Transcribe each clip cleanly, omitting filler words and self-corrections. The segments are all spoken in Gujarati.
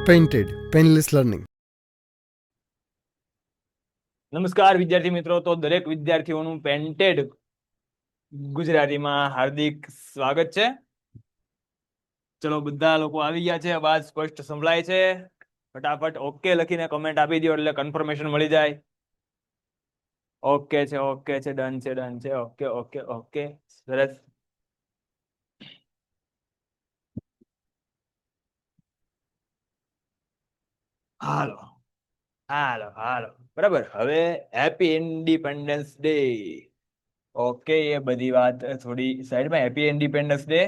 Painted painless learning. નમસ્કાર વિદ્યાર્થી મિત્રો, તો દરેક વિદ્યાર્થીઓનું પેન્ટેડ ગુજરાતીમાં હાર્દિક સ્વાગત છે. ચલો, બધા લોકો આવી ગયા છે, અવાજ સ્પષ્ટ સંભળાય છે? ફટાફટ ઓકે લખીને કમેન્ટ આપી દો એટલે કન્ફર્મેશન મળી જાય. ઓકે છે, ઓકે છે, ડન છે, ડન છે, ઓકે ઓકે ઓકે, સરસ. હાલો હાલો હાલો, બરાબર. હવે હેપી ઇન્ડિપેન્ડન્સ ડે. ઓકે, એ બધી વાત થોડી સાઈડમાં. હેપી ઇન્ડિપેન્ડન્સ ડે,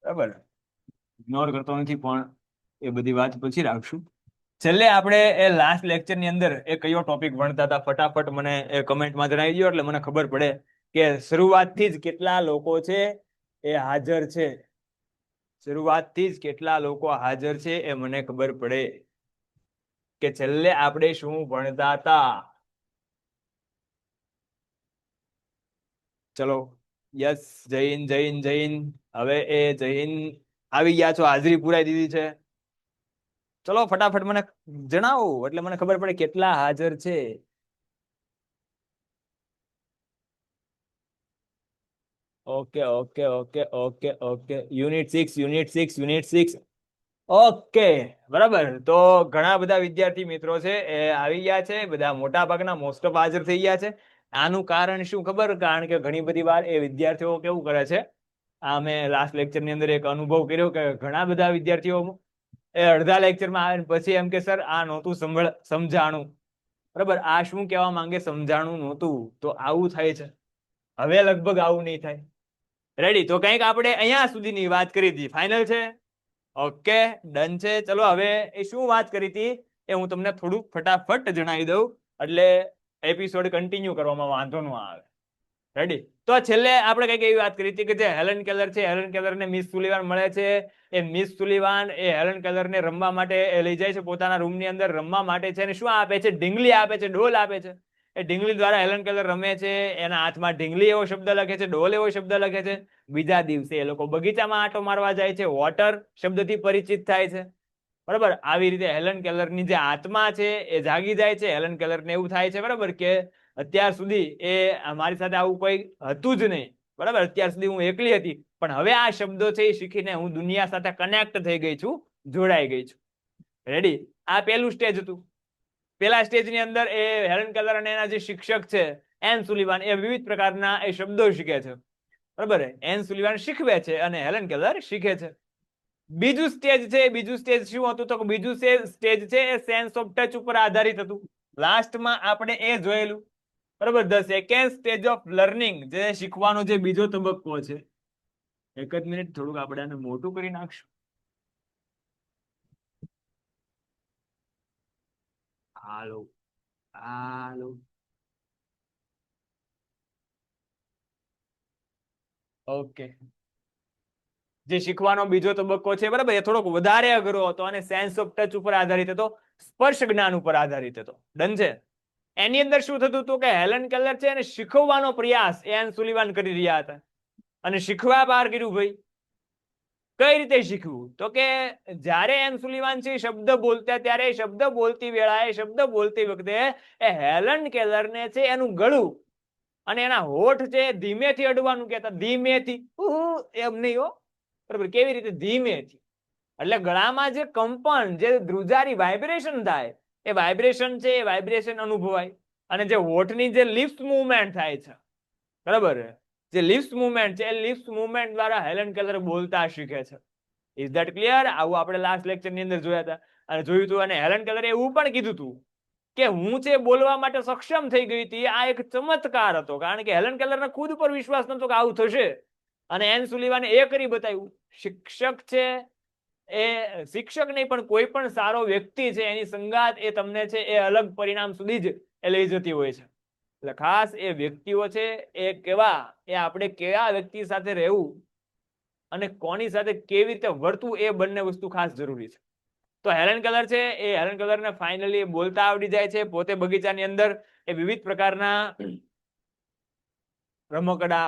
બરાબર. ઇગ્નોર કરતો નથી, પણ એ બધી વાત પછી રાખશું. છેલ્લે આપણે એ લાસ્ટ લેક્ચર ની અંદર એ કયો ટોપિક ભણતા હતા, ફટાફટ મને એ કમેન્ટમાં જણાવી દો એટલે મને ખબર પડે કે શરૂઆતથી જ કેટલા લોકો છે એ હાજર છે. શરૂઆતથી જ કેટલા લોકો હાજર છે એ મને ખબર પડે કે છેલ્લે આપણે શું ભણતા હતા. ચલો, યસ, જૈન જૈન જૈન. હવે એ જૈન આવી ગયા છો, હાજરી પુરાઈ દીધી છે. ચલો ફટાફટ મને જણાવો એટલે મને ખબર પડે કેટલા હાજર છે. Okay okay okay okay okay, unit 6 unit 6 unit 6. Okay, બરાબર. તો ઘણા બધા વિદ્યાર્થી મિત્રો છે એ આવી ગયા છે, બધા મોટા ભાગના મોસ્ટ ઓફ હાજર થઈ ગયા છે. આનું કારણ શું ખબર? કારણ કે ઘણી બધી વાર એ વિદ્યાર્થીઓ કેવું કરે છે, આ મેં લાસ્ટ લેક્ચર ની અંદર એક અનુભવ કર્યો કે ઘણા બધા વિદ્યાર્થીઓ એ અડધા લેક્ચરમાં આવે પછી એમ કે સર આ નહોતું સમજાણું, બરાબર. આ શું કહેવા માંગે, સમજાણું નહોતું. તો આવું થાય છે. હવે લગભગ આવું નહીં થાય. રેડી? તો કંઈક આપણે અહીંયા સુધીની વાત કરી હતી. ફાઇનલ છે? ઓકે, ડન છે. ચલો, હવે એ શું વાત કરી હતી એ હું તમને થોડું ફટાફટ જણાવી દઉં એટલે એપિસોડ કન્ટિન્યુ કરવામાં વાંધો ન આવે. રેડી? તો છેલ્લે આપણે કઈક એવી વાત કરી હતી કે જે હેલન કેલર છે, હેલન કેલરને મિસ સુલિવાન મળે છે. એ મિસ સુલિવાન એ હેલન કેલરને રમવા માટે લઈ જાય છે પોતાના રૂમની અંદર રમવા માટે છે. અને શું આપે છે? ઢીંગલી આપે છે, ડોલ આપે છે. એ ઢીંગલી દ્વારા હેલન કેલર રમે છે. એના હાથમાં ઢીંગલી એવો શબ્દ લખે છે, ડોલ એવો શબ્દ લખે છે. બીજા દિવસે એ લોકો બગીચામાં આંટો મારવા જાય છે, વોટર શબ્દથી પરિચિત થાય છે, બરાબર. આવી રીતે હેલન કેલરની જે આત્મા છે એ જાગી જાય છે. હેલન કેલરને એવું થાય છે, બરાબર, કે અત્યાર સુધી એ મારી સાથે આવું કોઈ હતું જ નહીં, બરાબર. અત્યાર સુધી હું એકલી હતી, પણ હવે આ શબ્દો છે એ શીખીને હું દુનિયા સાથે કનેક્ટ થઈ ગઈ છું, જોડાઈ ગઈ છું. રેડી? આ પહેલું સ્ટેજ હતું. પેલા સ્ટેજની અંદર એ હેલન કેલર અને એના જે શિક્ષક છે એન સુલિવાન એ વિવિધ પ્રકારના એ શબ્દો શીખે છે, બરાબર. એન સુલિવાન શીખવે છે અને હેલન કેલર શીખે છે. બીજું સ્ટેજ છે, બીજું સ્ટેજ શું હતું? તો બીજું સ્ટેજ છે એ સેન્સ ઓફ ટચ ઉપર આધારિત હતું. લાસ્ટમાં આપણે એ જોયેલું, બરાબર. The second stage of learning, જે શીખવાનો જે બીજો તબક્કો છે. એક જ મિનિટ, થોડુંક આપણે આને મોટું કરી નાખશું. હાલો હાલો, ઓકે. જે શીખવાનો બીજો તબક્કો છે, બરાબર, એ થોડોક વધારે અઘરો હતો અને સેન્સ ઓફ ટચ ઉપર આધારિત હતો, સ્પર્શ જ્ઞાન ઉપર આધારિત હતો. ડન છે? એની અંદર શું થતું હતું કે હેલન કેલર છે એને શીખવવાનો પ્રયાસ એન સુલિવાન કરી રહ્યા હતા. અને શીખવા બહાર કર્યું ભાઈ. કઈ રીતે શીખવું? તો કે જ્યારે એન સુલિવાન છે શબ્દ બોલતા, ત્યારે શબ્દ બોલતી વેળાએ, શબ્દ બોલતી વખતે એ હેલન કેલરને છે એનું ગળું અને એના હોઠ છે ધીમેથી અડવાનું કહેતા. ધીમેથી, એમ નહીં હો, બરાબર. કેવી રીતે? ધીમેથી. એટલે ગળામાં જે કંપન, જે ધ્રુજારી વાઇબ્રેશન થાય, એ વાઇબ્રેશન છે એ વાઇબ્રેશન અનુભવાય. અને જે હોઠની જે લિપ્સ મૂવમેન્ટ થાય છે, બરાબર, જે લિપ્સ મૂવમેન્ટ છે એ લિપ્સ મૂવમેન્ટ દ્વારા હેલન કેલર બોલતા શીખે છે. Is that clear? આવું આપણે લાસ્ટ લેક્ચર ની અંદર જોયા હતા અને જોયું હતું. અને હેલન કેલરે એવું પણ કીધું હતું કે હું છે બોલવા માટે સક્ષમ થઈ ગઈ હતી. આ એક ચમત્કાર હતો, કારણ કે હેલન કેલરને ખુદ પર વિશ્વાસ નતો કે આવું થશે. અને એન સુલિવાને એ કરી બતાવ્યું. શિક્ષક છે એ શિક્ષક નહીં પણ કોઈ પણ સારો વ્યક્તિ છે એની સંગાત એ તમને છે એ અલગ પરિણામ સુધી જ એ લઈ જતી હોય છે. એટલે ખાસ એ વ્યક્તિઓ છે એ કેવા, એ આપણે કેવા વ્યક્તિ સાથે રહેવું અને કોની સાથે કેવી રીતે વર્તવું, એ બંને વસ્તુ ખાસ જરૂરી છે. તો હેલન કેલર છે એ હેલન કેલરને ફાઇનલી બોલતા આવડી જાય છે. પોતે બગીચાની અંદર એ વિવિધ પ્રકારના રમકડા,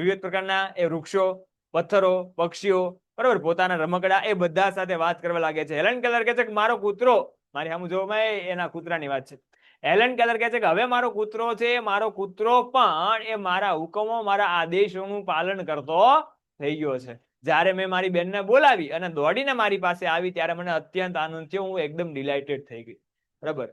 વિવિધ પ્રકારના એ વૃક્ષો, પથ્થરો, પક્ષીઓ બરાબર, પોતાના રમકડા એ બધા સાથે વાત કરવા લાગે છે. હેલન કેલર કહે છે કે મારો કૂતરો, મારી સામે જોવામાં એના કૂતરાની વાત છે. હેલન કેલર કહે છે કે હવે મારો કૂતરો છે, મારો કૂતરો પણ એ મારા હુકમો, મારા આદેશોનું પાલન કરતો થઈ ગયો છે. જ્યારે મેં મારી બેનને બોલાવી અને દોડીને મારી પાસે આવી ત્યારે મને અત્યંત આનંદ થયો, હું એકદમ ડિલાઇટેડ થઈ ગઈ. બરાબર.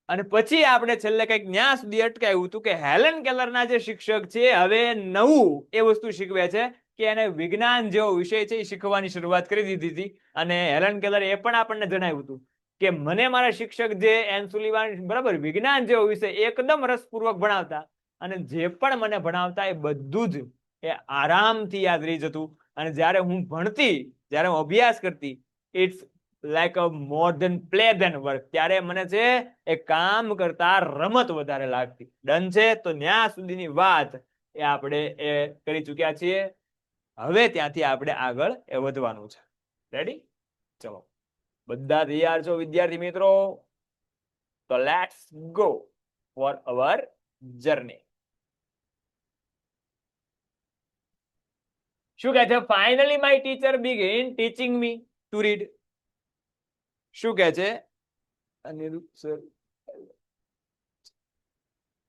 અને પછી આપણે છેલ્લે કંઈક ન્યા સુધી અટકાયું હતું કે હેલન કેલરના જે શિક્ષક છે હવે નવું એ વસ્તુ શીખવે છે કે એને વિજ્ઞાન જેવો વિષય છે એ શીખવાની શરૂઆત કરી દીધી હતી. અને હેલન કેલર એ પણ આપણને જણાવ્યું હતું કે મને મારા શિક્ષક જે એન સુલિવાન, બરાબર, વિજ્ઞાન જેવો વિષય એકદમ રસપૂર્વક ભણાવતા, અને જે પણ મને ભણાવતા એ બધું જ એ આરામથી યાદ રહી જતું. અને જ્યારે હું ભણતી, જ્યારે હું અભ્યાસ કરતી, it's like a more than play than work, ત્યારે મને છે એ કામ કરતા રમત વધારે લાગતી. ડન છે? તો ત્યાં સુધીની વાત એ આપણે એ કરી ચૂક્યા છીએ. હવે ત્યાંથી આપણે આગળ એ વધવાનું છે. રેડી? ચલો, બધા તૈયાર છો વિદ્યાર્થી મિત્રો? તો let's go for our journey. શું કહે છે? Finally my teacher begin teaching me to read. શું કહે છે અનિરુદ્ધ સર?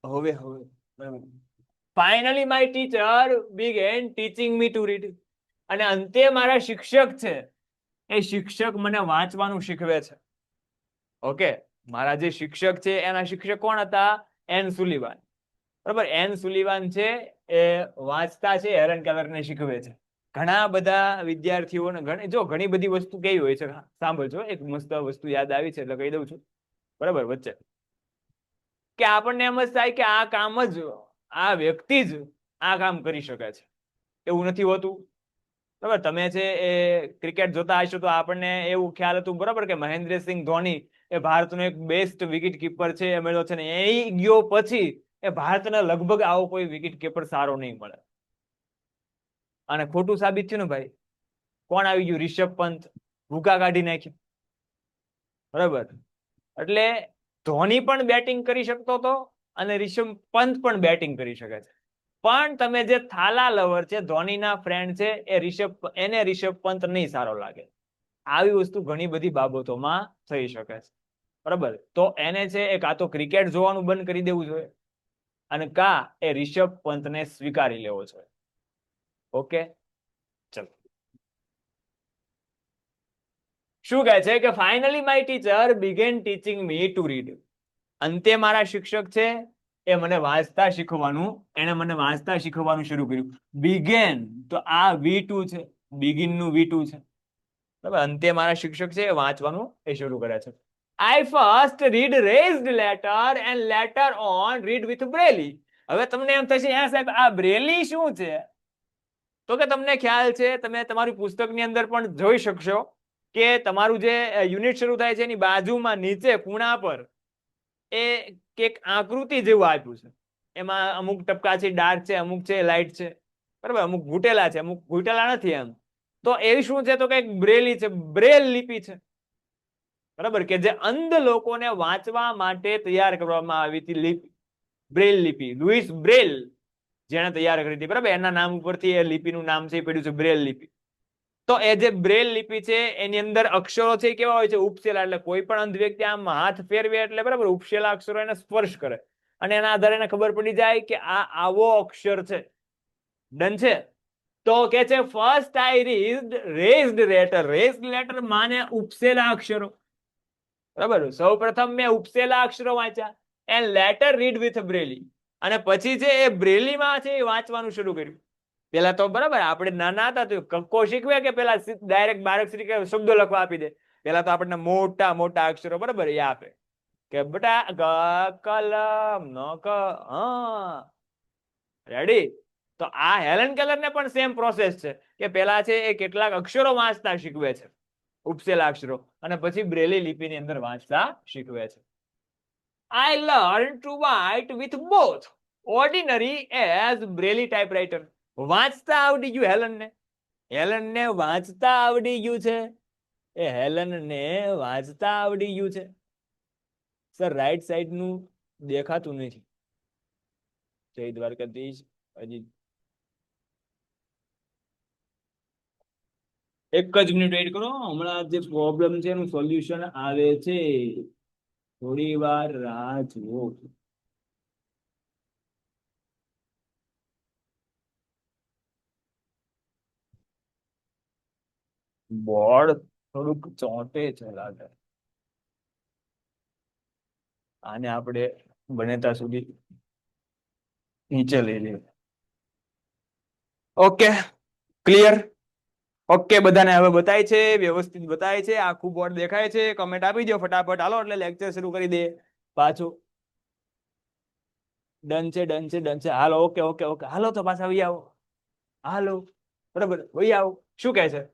હવે finally my teacher began teaching me to read. અને અંતે મારા શિક્ષક છે એ શિક્ષક મને વાંચવાનું શીખવે છે. ઓકે, મારા જે શિક્ષક છે એના શિક્ષક કોણ હતા? Anne Sullivan. બરાબર, એન સુલિવાન છે એ વાંચતા છે હેલન કેલરને શીખવે છે. ઘણા બધા વિદ્યાર્થીઓને ઘણી બધી વસ્તુ કેવી હોય છે સાંભળજો, એક મસ્ત વસ્તુ યાદ આવી છે એટલે કહી દઉં છું. બરાબર, વચ્ચે કે આપણને એમ જ થાય કે આ કામ જ આ વ્યક્તિ જ આ કામ કરી શકે છે. એવું નથી હોતું. બરાબર, તમે છે એ ક્રિકેટ જોતા હશો તો આપણને એવું ખ્યાલ હતું, બરાબર, કે મહેન્દ્રસિંહ ધોની એ ભારતનો એક બેસ્ટ વિકેટ કીપર છે એ મળ્યો છે ને એ ગયો પછી એ ભારતને લગભગ આવો કોઈ વિકેટ કીપર સારો નહીં મળે. અને ખોટું સાબિત થયું ને ભાઈ. કોણ આવી ગયું? રિષભ પંત. ભૂકા કાઢી નાખ્યું. બરાબર, એટલે ધોની પણ બેટિંગ કરી શકતો હતો અને રિષભ પંત પણ બેટિંગ કરી શકે છે. પણ તમે જે થાલા લવર છે, ધોનીના ફ્રેન્ડ છે, એ રિષભ પંત નહીં સારો લાગે. આવી વસ્તુ ઘણી બધી બાબતોમાં થઈ શકે છે. બરાબર, તો એને છે એ કાં તો ક્રિકેટ જોવાનું બંધ કરી દેવું જોઈએ અને કાં એ રિષભ પંતને સ્વીકારી લેવો જોઈએ. ઓકે, ચલો. શું કહે છે કે finally my teacher began teaching me to read. અંતે મારા શિક્ષક છે એ મને વાંચતા શીખવાનું, એને મને વાંચતા શીખવાનું શરૂ કર્યું. બિગેન, તો આ V2 છે, બિગિન નું V2 છે. બરાબર, અંતે મારા શિક્ષક છે એ વાંચવાનું એ શરૂ કરે છે. I first read raised letter and later on read with braille. હવે તમને એમ થશે હા સાહેબ આ બ્રેલી શું છે? તો કે તમને ખ્યાલ છે, તમે તમારી પુસ્તકની અંદર પણ જોઈ શકશો કે તમારું જે યુનિટ શરૂ થાય છે એની બાજુમાં નીચે ખૂણા પર એ એક આકૃતિ જેવું આપ્યું છે. એમાં અમુક ટપકા છે ડાર્ક છે, અમુક છે લાઇટ છે. બરાબર, અમુક ઘૂંટેલા છે, અમુક ઘૂંટેલા નથી. એમ તો એવી શું છે? તો કંઈક બ્રેલી છે, બ્રેલ લિપિ છે. બરાબર, કે જે અંધ લોકોને વાંચવા માટે તૈયાર કરવામાં આવી હતી લિપિ, બ્રેલ લિપિ. લુઈસ બ્રેલ જેને તૈયાર કરી હતી, બરાબર, એના નામ ઉપરથી એ લિપિનું નામ છે પડ્યું છે બ્રેલ લિપિ. તો એ જે બ્રેલ લિપિ છે એની અંદર અક્ષરો છે કેવા હોય છે? ઉપસેલા. એટલે કોઈ પણ અંધ વ્યક્તિ આમ હાથ ફેરવે એટલે બરાબર ઉપસેલા અક્ષરો એને સ્પર્શ કરે અને એના આધારે એને ખબર પડી જાય કે આ આવો અક્ષર છે. ડન છે? તો કે છે first I read raised letter. Raised letter માને ઉપસેલા અક્ષરો. બરાબર, સૌ પ્રથમ મેં ઉપસેલા અક્ષરો વાંચ્યા એન્ડ લેટર રીડ વિથ બ્રેલી. અને પછી છે એ બ્રેલીમાં છે એ વાંચવાનું શરૂ કર્યું. પેલા તો બરાબર આપણે નાના હતા તો કક્કો શીખવે કે પેલા ડાયરેક્ટ બારક શબ્દો લખવા આપી દે? પેલા તો આપણને મોટા મોટા અક્ષરો બરાબર એ આપે કે બેટા કલમ નો ક. રેડી? તો આ હેલન કેલર ને પણ સેમ પ્રોસેસ છે કે પેલા છે એ કેટલાક અક્ષરો વાંચતા શીખવે છે, ઉપસેલા અક્ષરો, અને પછી બ્રેલી લિપિની અંદર વાંચતા શીખવે છે. I learned to write with both ordinary as braille typewriter. વાંચતા આવડી ગયું હેલનને. હેલનને વાંચતા આવડી ગયું છે. એ હેલનને વાંચતા આવડી ગયું છે. સર રાઈટ સાઈડ નું દેખાતું નથી. જય દ્વારકાધીશ. હજી એક જ મિનિટ વેઇટ કરો, હમણાં જે પ્રોબ્લેમ છે એનું સોલ્યુશન આવે છે, થોડી વાર રાહ જુઓ. બોર્ડ થોડુંક ચોંટે છે લાગે, આને આપણે બને ત્યાં સુધી નીચે લઈ લઈએ. Okay, clear? ઓકે, બધાને હવે બતાય છે, વ્યવસ્થિત બતાય છે, આખું બોર્ડ દેખાય છે? કમેન્ટ આપી દો ફટાફટ, હાલો એટલે લેક્ચર શરૂ કરી દે પાછું. ડન છે, ડન છે, ડન છે. હાલો, ઓકે ઓકે ઓકે, હાલો તો પાછા વહી આવો. હાલો, બરાબર, વહી આવો. શું કહે છે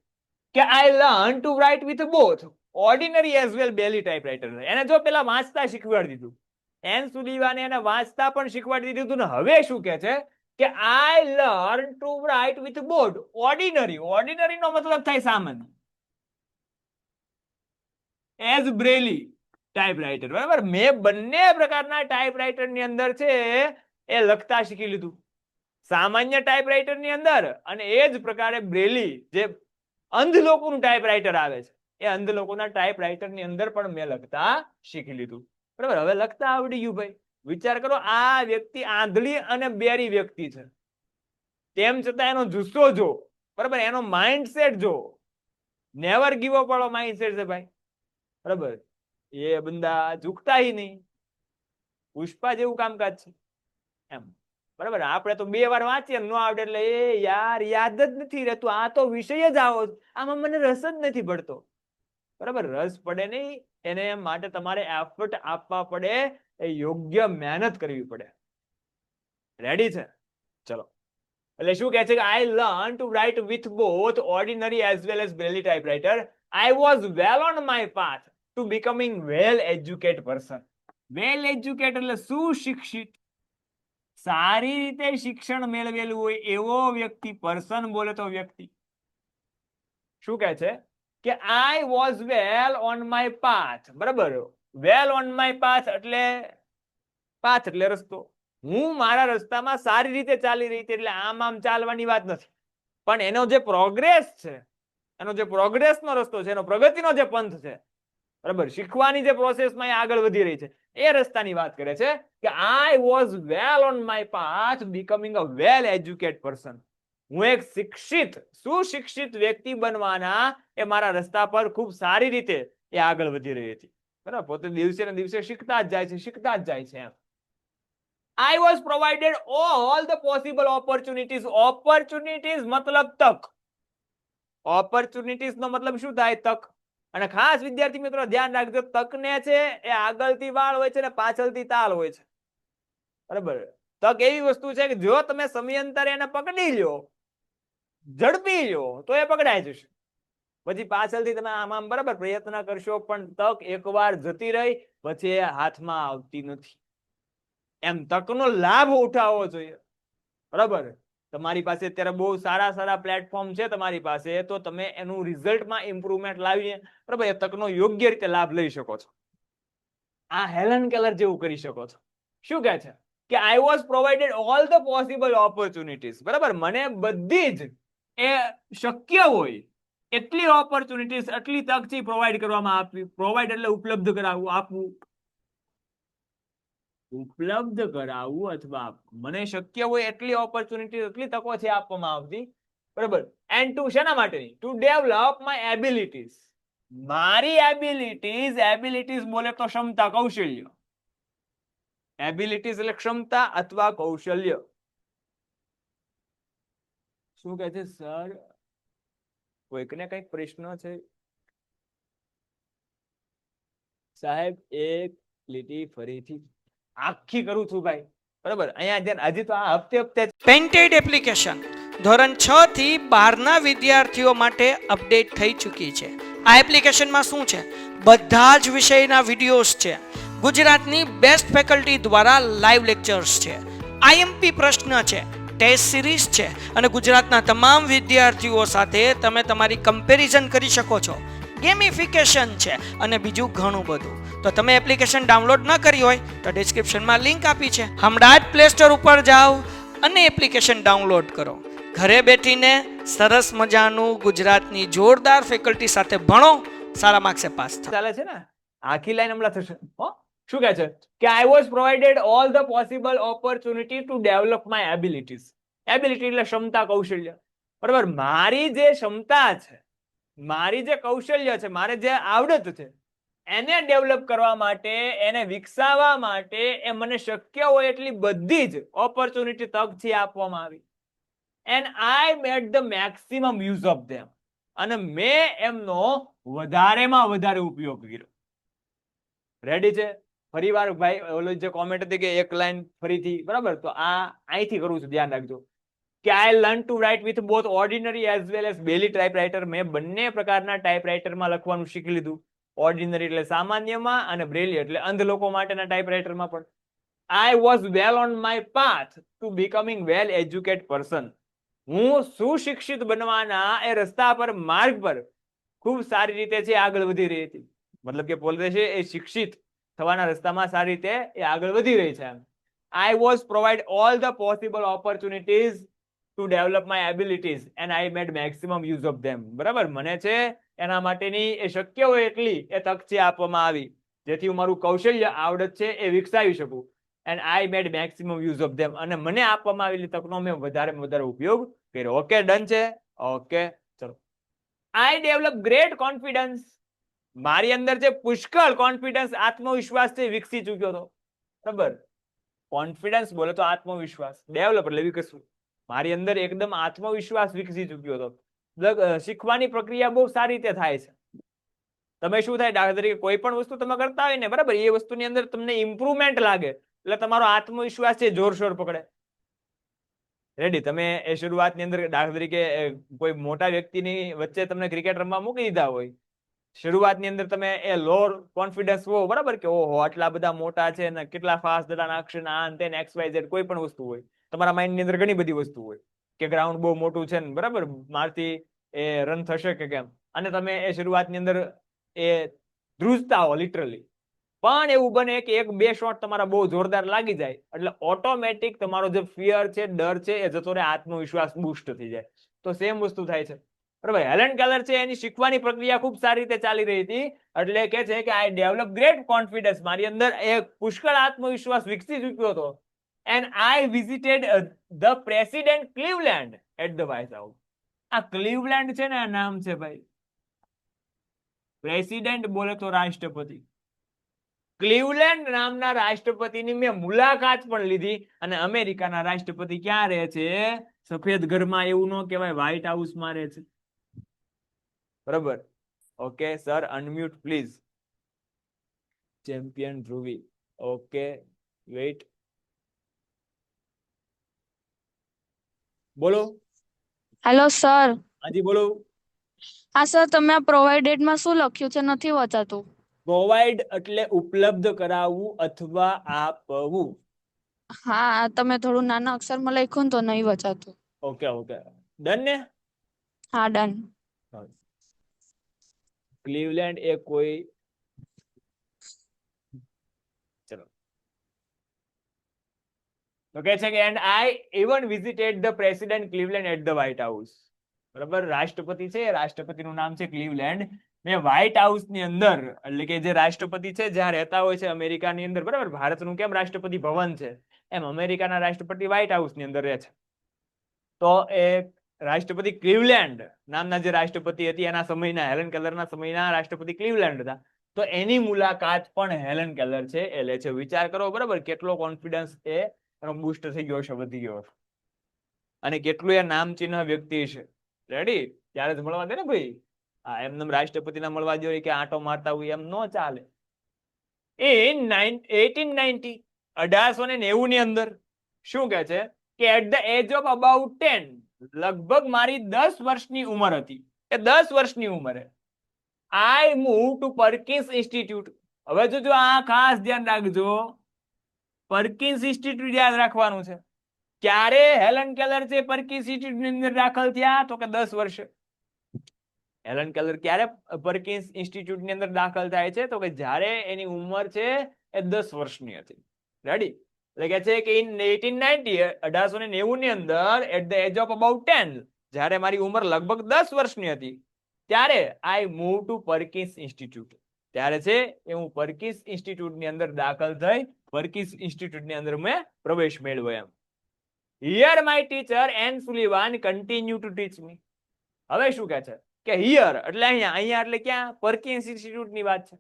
કે I learn to write with both ordinary as well Braille typewriter. એને જો પેલા વાંચતા શીખવાડી દીધું, એન સુધીવાને એને વાંચતા પણ શીખવાડી દીધું ને હવે શું કહે છે કે I learn to write with both ordinary. Ordinary નો મતલબ થાય સામાન્ય, એઝ બ્રેલી ટાઈપરાઇટર. બરાબર, મેં બંને પ્રકારના ટાઈપરાઇટર ની અંદર છે એ લખતા શીખી લીધું, સામાન્ય ટાઈપરાઇટર ની અંદર અને એ જ પ્રકારે બ્રેલી જે અંધ લોકોનું ટાઈપરાઇટર આવે છે એ અંધ લોકોના ટાઈપરાઇટર ની અંદર પણ મેં લખતા શીખી લીધું. બરાબર, હવે લખતા આવડી ગયું ભાઈ. વિચાર કરો, આ વ્યક્તિ આંધળી અને બેરી વ્યક્તિ છે, તેમ છતાં એનો જુસ્સો જો, બરાબર, એનો માઇન્ડસેટ જો, નેવર ગીવ અપ વાળો માઇન્ડસેટ છે ભાઈ. બરાબર, એ બંદા ઝૂકતા ही નહીં, પુષ્પા જેવું કામકાજ છે એમ. બરાબર, આપણે તો 2 વાર વાંચીએ ન આવડે એટલે એ યાર યાદ જ નથી રહેતું, આ તો વિષય જ આવો, આમાં મને રસ જ નથી પડતો. બરાબર, રસ પડે નહીં એને માટે તમારે એફર્ટ આપવા પડે, એ યોગ્ય મહેનત કરવી પડે. રેડી છે? ચલો, એટલે શું કહે છે કે I learn to write with both ordinary as well as Braille typewriter. I was well on my path to becoming well educate person. Well educate એટલે સુશિક્ષિત, સારી રીતે શિક્ષણ મેળવેલું હોય એવો વ્યક્તિ. પર્સન બોલે તો વ્યક્તિ. શું કહે છે કે આઈ was well on my path. બરાબર, વેલ ઓન માય પાથ એટલે પાથ એટલે રસ્તો. હું મારા રસ્તામાં સારી રીતે ચાલી રહી હતી, એટલે આમ ચાલવાની વાત નથી, પણ એનો જે પ્રોગ્રેસ છે, એનો જે પ્રોગ્રેસનો રસ્તો છે, એનો પ્રગતિનો જે પંથ છે, બરાબર, શીખવાની જે પ્રોસેસમાં એ આગળ વધી રહી છે, એ રસ્તાની વાત કરે છે કે આઈ was well on my path becoming a well educate person. હું એક શિક્ષિત સુશિક્ષિત વ્યક્તિ બનવાના એ મારા રસ્તા પર ખૂબ સારી રીતે એ આગળ વધી રહી હતી. બરાબર, પોતે દિવસે ને દિવસે શીખતા જ જાય છે, શીખતા જ જાય છે એમ. I was provided all the possible opportunities. Opportunities મતલબ તક. Opportunities નો મતલબ શું થાય? તક. અને ખાસ વિદ્યાર્થી મિત્રો ધ્યાન રાખજો, તકને છે એ આગળથી વાળ હોય છે ને પાછળથી તાલ હોય છે. બરાબર, તક એવી વસ્તુ છે કે જો તમે સમયાંતરે એને પકડી લ્યો, ઝડપી લ્યો, તો એ પકડાઈ જશે. પછી પાછળથી તમે આમ બરાબર પ્રયત્ન કરશો પણ તક એકવાર જતી રહી પછી એ હાથમાં આવતી નથી. એમ તકનો લાભ ઉઠાવવો જોઈએ. બરાબર, તમારી પાસે અત્યારે બહુ સારા સારા પ્લેટફોર્મ છે તમારી પાસે, તો તમે એનું રિઝલ્ટમાં ઇમ્પ્રુવમેન્ટ લાવીને બરાબર એ તકનો યોગ્ય રીતે લાભ લઈ શકો છો. આ હેલન કેલર જેવું કરી શકો છો. શું કહે છે કે I was provided all the possible opportunities. બરાબર, મને બધી જ એ શક્ય હોય એટલી ઓપોર્ચ્યુનિટીઝ, એટલી તક છે પ્રોવાઈડ કરવામાં આપવી. પ્રોવાઈડ એટલે ઉપલબ્ધ કરાવવું, આપવું, ઉપલબ્ધ કરાવવું અથવા મને શક્ય હોય એટલી ઓપોર્ચ્યુનિટી, એટલી તકો છે આપવામાં આવતી. બરાબર, એન્ડ ટુ શેના માટેની? To develop my abilities. મારી એબિલિટીઝ, એબિલિટીઝ બોલે તો ક્ષમતા, કૌશલ્ય. એબિલિટીઝ એટલે ક્ષમતા અથવા કૌશલ્ય. શું કહે છે સર? કોઈકને કઈક પ્રશ્ન છે સાહેબ? એક લીટી ફરીથી આખી કરું છું ભાઈ. બરાબર, અહીંયા હજી તો આ હપ્તે પેન્ટેડ એપ્લિકેશન ધોરણ 6 થી 12 ના વિદ્યાર્થીઓ માટે અપડેટ થઈ ચૂકી છે. આ એપ્લિકેશનમાં શું છે? બધા જ વિષયના વિડીયોઝ છે, ગુજરાતની બેસ્ટ ફેકલ્ટી દ્વારા લાઈવ લેક્ચર્સ છે, આઈએમપી પ્રશ્ન છે, ટેસ્ટ સિરીઝ છે અને ગુજરાતના તમામ વિદ્યાર્થીઓ સાથે તમે તમારી કમ્પેરિઝન કરી શકો છો. ગેમિફિકેશન છે અને બીજું ઘણું બધું. તો તમે એપ્લિકેશન ડાઉનલોડ ન કરી હોય તો ડિસ્ક્રિપ્શનમાં લિંક આપી છે, હમણાં જ પ્લે સ્ટોર ઉપર જાઓ અને એપ્લિકેશન ડાઉનલોડ કરો. ઘરે બેઠીને સરસ મજાનું ગુજરાતની જોરદાર ફેકલ્ટી સાથે ભણો, સારા માર્ક્સે પાસ થાઓ. ચાલે છે ને આખી લાઈન હમણાં થશે. શું કહે છે કે I was provided all the possible opportunity to develop my abilities. Ability એટલે ક્ષમતા, કૌશલ્ય. બરાબર, મારી જે ક્ષમતા છે, મારી જે કૌશલ્ય છે, મારે જે આવડત છે, એને ડેવલપ કરવા માટે, એને વિકસાવવા માટે એ મને શક્ય હોય એટલી બધી જ ઓપોર્ચ્યુનિટી, તકથી આપવામાં આવી. And I made the maximum use of them. અને મેં એમનો વધારેમાં વધારે ઉપયોગ કર્યો. રેડી છે? ફરી વાર ભાઈ ઓલો જે કોમેન્ટ હતી કે એક લાઈન ફરીથી, બરાબર, તો આ અહીંથી કરું છું, ધ્યાન રાખજો કે I learn to write with both ordinary as well as Braille typewriter. મેં બંને પ્રકારના ટાઈપરાઇટરમાં લખવાનું શીખી લીધું. ઓર્ડિનરી એટલે સામાન્યમાં, અને બ્રેલી એટલે અંધ લોકો માટેના ટાઈપરાઇટરમાં પણ. I was well on my path to becoming well educate person. હું સુશિક્ષિત બનવાના એ રસ્તા પર, માર્ગ પર ખૂબ સારી રીતે છે આગળ વધી રહી હતી. મતલબ કે પોતે છે એ શિક્ષિત થવાના રસ્તામાં સારી રીતે એ આગળ વધી રહી છે. I was provide all the possible opportunities to develop my abilities and I made maximum use of them. બરાબર, મને છે એના માટેની એ શક્ય હોય એટલી એ તક છે આપવામાં આવી, જેથી હું મારું કૌશલ્ય, આવડત છે એ વિકસાવી શકું. And I made maximum use of them. અને મને આપવામાં આવેલી તકનો મેં વધારેમાં વધારે ઉપયોગ કર્યો. ઓકે, ડન છે? ઓકે, ચલો. આઈ ડેવલપ ગ્રેટ કોન્ફિડન્સ. મારી અંદર જે પુષ્કળ કોન્ફિડન્સ, આત્મવિશ્વાસ છે વિકસી ચૂક્યો હતો. બરાબર, કોન્ફિડન્સ બોલે તો આત્મવિશ્વાસ, ડેવલપ એટલે વિકસવું. મારી અંદર એકદમ આત્મવિશ્વાસ વિકસી ચૂક્યો હતો. શીખવાની પ્રક્રિયા બહુ સારી રીતે થાય છે. તમે શું થાય, દાખલા તરીકે કોઈ પણ વસ્તુ તમે કરતા હોય ને, બરાબર, એ વસ્તુની અંદર તમને ઇમ્પ્રુવમેન્ટ લાગે એટલે તમારો આત્મવિશ્વાસ છે જોરશોર પકડે. રેડી? તમે એ શરૂઆતની અંદર દાખલા તરીકે કોઈ મોટા વ્યક્તિની વચ્ચે તમને ક્રિકેટ રમવા મૂકી દીધા હોય, શરૂઆતની અંદર તમે એ લો કોન્ફિડન્સ હો, બરાબર, કે ઓહો આટલા બધા મોટા છે ને કેટલા ફાસ્ટ દડા નાખશે ને આ તે એક્સ વાય ઝેડ, કોઈ પણ વસ્તુ હોય, તમારા માઇન્ડની અંદર ઘણી બધી વસ્તુ હોય કે ગ્રાઉન્ડ બહુ મોટું છે ને, બરાબર, મારથી એ રન થશે કે કેમ, અને તમે એ શરૂઆતની અંદર એ ધ્રુજતા હો લિટરલી. પણ એવું બને કે એક બે શોટ તમારા બહુ જોરદાર લાગી જાય એટલે ઓટોમેટિક તમારો જે ફિયર છે, ડર છે એ જતો રહે, આત્મવિશ્વાસ બુસ્ટ થઈ જાય. તો સેમ વસ્તુ થાય છે. બરાબર, હેલન કેલર છે એની શીખવાની પ્રક્રિયા ખૂબ સારી રીતે ચાલી રહી હતી, એટલે કે છે કે આઈ ડેવલપ ગ્રેટ કોન્ફિડન્સ. મારી અંદર એક પુષ્કળ આત્મવિશ્વાસ વિકસી ચૂક્યો હતો. And I visited the president Cleveland at the White House. આ ક્લીવલેન્ડ છે ને, આ નામ છે ભાઈ. પ્રેસિડેન્ટ બોલે તો રાષ્ટ્રપતિ. ક્લીવલેન્ડ નામના રાષ્ટ્રપતિની મેં મુલાકાત પણ લીધી. અને અમેરિકાના રાષ્ટ્રપતિ ક્યાં રહે છે? સફેદ ઘરમાં, એવું ન કહેવાય, વ્હાઇટ હાઉસમાં રહે છે. બરાબર, okay sir, unmute please. Champion Dhruvi, okay, wait, બોલો. Hello sir. હાજી બોલો. હા સર, તમે આ પ્રોવાઇડેડમાં શું લખ્યું છે? નથી વચાતું. પ્રોવાઈડ એટલે ઉપલબ્ધ કરાવવું અથવા આપવું. હા, તમે થોડું નાના અક્ષરમાં લખ્યું ને તો નહીં વચાતું. ઓકે ઓકે, ડન ને? હા, ડન. ક્લીવલેન્ડ એ કોઈ, ચલો, તો કે છે કે and I even visited the president Cleveland at the White House. બરાબર, રાષ્ટ્રપતિ છે, રાષ્ટ્રપતિનું નામ છે ક્લીવલેન્ડ. મેં વ્હાઇટ હાઉસ ની અંદર, એટલે કે જે રાષ્ટ્રપતિ છે જ્યાં રહેતા હોય છે અમેરિકાની અંદર, બરાબર, ભારતનું કેમ રાષ્ટ્રપતિ ભવન છે એમ અમેરિકાના રાષ્ટ્રપતિ વ્હાઇટ હાઉસ ની અંદર રહે છે. તો એ રાષ્ટ્રપતિ ક્લીવલેન્ડ નામના જે રાષ્ટ્રપતિ હતી એના સમયના, હેલન કેલરના સમયના રાષ્ટ્રપતિ ક્લીવલેન્ડ હતા. તો એની મુલાકાત પણ હેલન કેલર છે એ લે છે. વિચાર કરો, બરાબર, કેટલો કોન્ફિડન્સ એ બુસ્ટ થઈ ગયો છે, વધી ગયો છે, અને કેટલું એ નામચીન વ્યક્તિ છે. રેડી? ત્યારે જ મળવા દે ને ભાઈ. હા, એમને રાષ્ટ્રપતિના મળવા જોઈએ કે આંટો મારતા હોય એમ ન ચાલે. ઇન 1890, 1890 ની અંદર શું કે છે કે at the age of about 10, લગભગ મારી 10 વર્ષની ઉંમર હતી, એ 10 વર્ષની ઉંમરે આઈ મૂવ ટુ પર્કિન્સ ઇન્સ્ટિટ્યૂટ. હવે જો આ ખાસ ધ્યાન રાખજો, પર્કિન્સ ઇન્સ્ટિટ્યૂટ યાદ રાખવાનું છે. ક્યારે હેલન કેલર છે પર્કિન્સ ઇન્સ્ટિટ્યૂટ ની અંદર દાખલ થયા? તો કે 10 વર્ષે. હેલન કેલર ક્યારે પર્કિન્સ ઇન્સ્ટિટ્યૂટ ની અંદર દાખલ થાય છે? તો કે જ્યારે એની ઉંમર છે એ 10 વર્ષની હતી. રેડી? એટલે કે છે કે ઇન 1890 1890 ની અંદર at the age of about 10, જ્યારે મારી ઉંમર લગભગ 10 વર્ષની હતી ત્યારે I move to Perkins Institute. ત્યારે છે એ હું પરકિન્સ ઇન્સ્ટિટ્યૂટ ની અંદર દાખલ થઈ, પરકિન્સ ઇન્સ્ટિટ્યૂટ ની અંદર મેં પ્રવેશ મેળવ્યો એમ. Here my teacher Ann Sullivan continue to teach me. હવે શું કહે છે કે હિયર એટલે અહીંયા, અહીંયા એટલે ક્યાં? પરકિન્સ ઇન્સ્ટિટ્યૂટ ની વાત છે